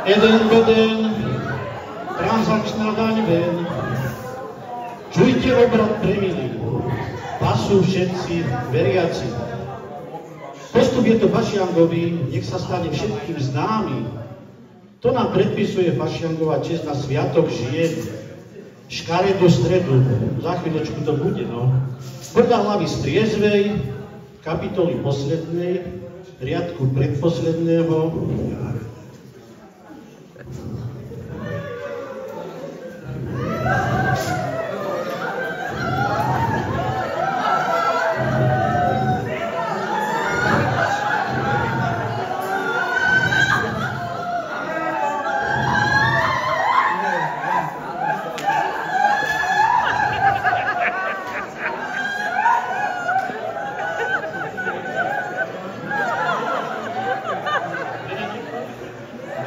Eden beden, transakčná daň ven. Čujte obrad premilý, pasú všetci veriaci. Postup je to Fašiangovi, nech sa stane všetkým známy. To nám predpisuje Fašiangová česť na sviatok žien. Škaredú stredu, za chvíľočku to bude, no. Podľa hlavy striezvej, kapitoly poslednej, riadku predposledného.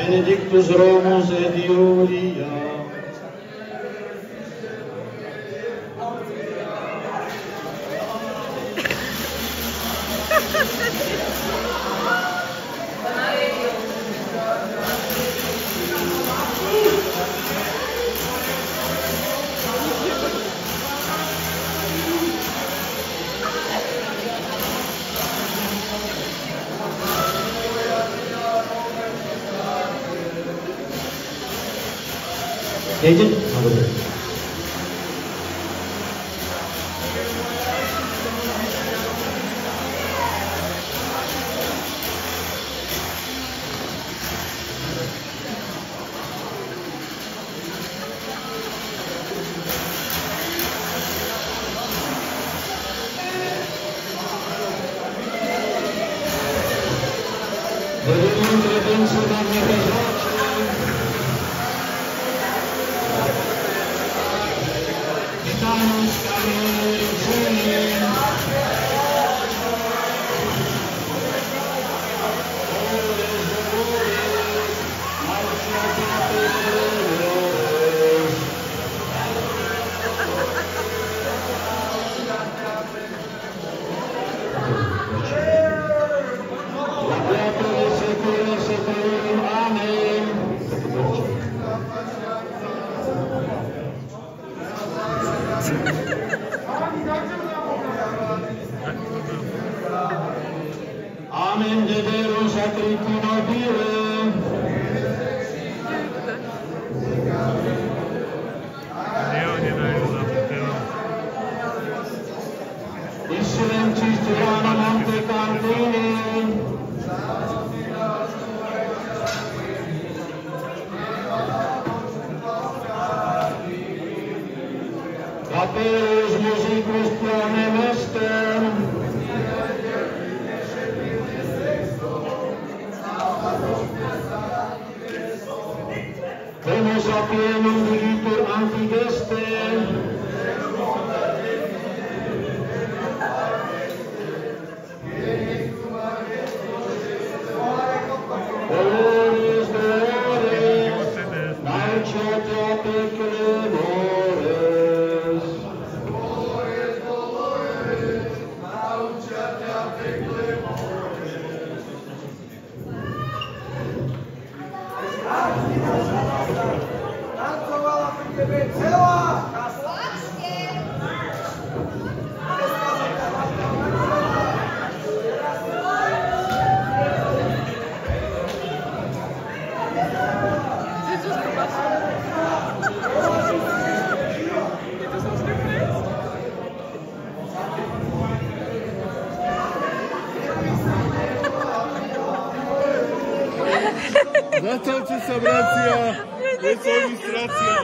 Benedictus Romus et Iulia. Nejde? No dobre. Amen, Deus sacrificio nobile. Issilentis Tirana Monte Cantini. Capeus musicus planem estem. Homo sapienum digitur antigestem. Dolores dolores, nauciate a peclemores. Dolores dolores, nauciate a peclemores. Tancovala pri tebe celá Láske! Zastavte sa, bratia! Je to ilustrácia!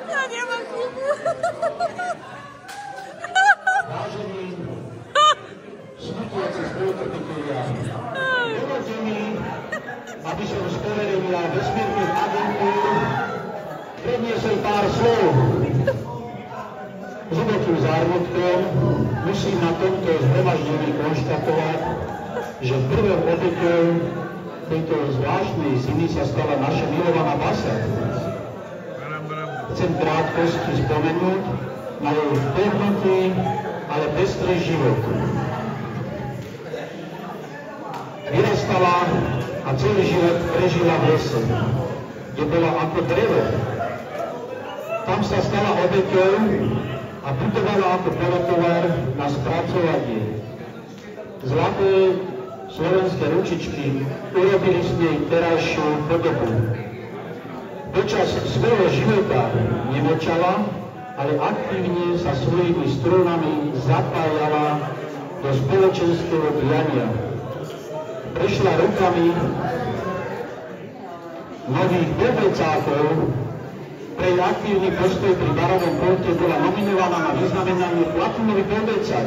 Ja nemám klubu. Vážení, smrtiaci spolutrpitelia, dovolte mi, aby som z poverenia vesmírnych agentúr predniesol pár slov. S hlbokým zármutkom musím na tomto zhromaždení konštatovať, že prvou obeťou tejto zvláštnej zimy sa stala naša milovaná Basa. Chcem v krátkosti spomenúť na jej vpevnutý a ale pestrý život. Vyrastala a celý život prežila v lese, kde bola ako drevo. Tam sa stala obeťou a putovala ako polotovar na spracovanie. Zlaté slovenské ručičky urobili z nej terajšiu podobu. Počas svojho života nemlčala, ale aktívne sa svojimi strunami zapájala do spoločenského diania. Prešla rukami nových bobecákov, pre aktívny postoj pri Barovom porte bola nominovaná na vyznamenanie platinový bobecák.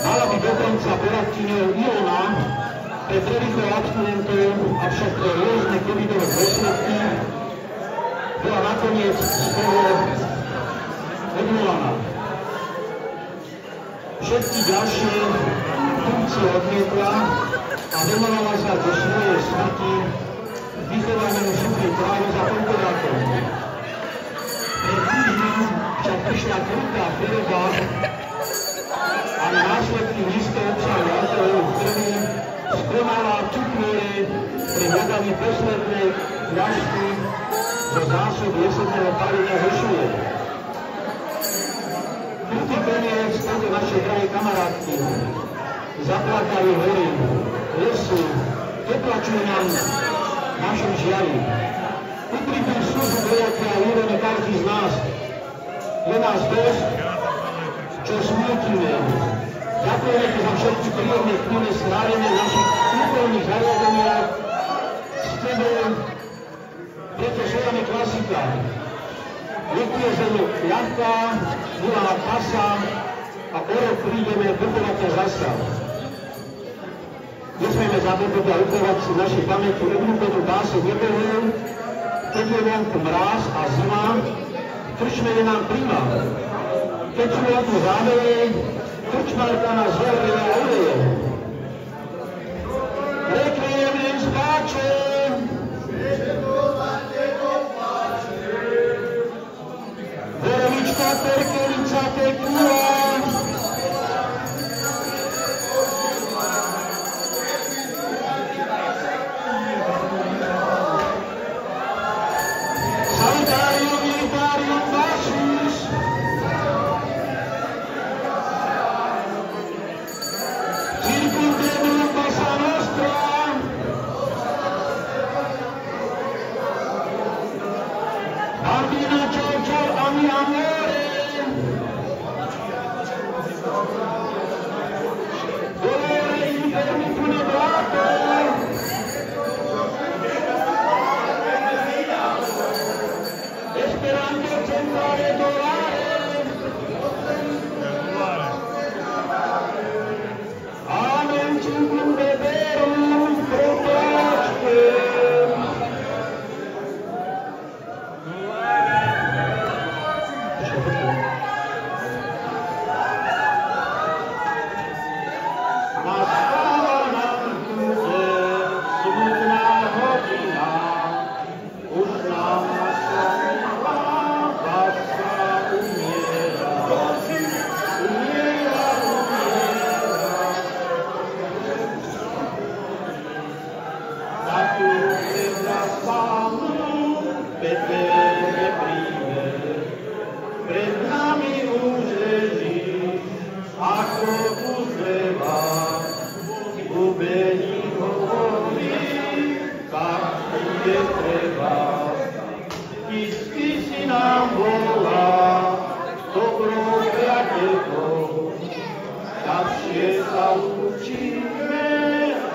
Mala by dokonca poradkyňou Ilona pre prvých abstinentov, avšak pre rôzne covidové dôsledky bola nakoniec skoro odvolaná. Všetky ďalšie funkcie odmietla a venovala sa do svojej smrti vychovaniu suchej trávy za konkurátom. Pred týždňom však prišla krutá choroba a na následky nízkeho obsahu alkoholu v krvi skonala v Čukmore pri hľadaní poslednej fľašky zo zásob jesenného palenia Hošuje. Krutý koniec tejto našej drahej kamarátky. Zaplakali hory, lesy, doplačujú nám našom žiari. Upripím službu vojaky a úrovne každý z nás. Je nás dosť, čo smútime. Ďakujeme ti za všetky príjemné chvíle slávenia v našich úkolných zariadeniach s tebou. Preto zvoláme klasika. Nech je zemi ľahká, milá pasa a o rok prídeme budovať ťa zasa. Nesmieme zabudnúť a uchovať si v našej pamäti obľúbenú báseň Nebohov, keď je vonku mráz a zima, v krčme je nám príma. Keď sú vonku záveje, krčmarka nás zverie a oleje. Requiem in pace. Borovička, perkelica, tekula.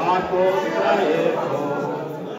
Ako trajevo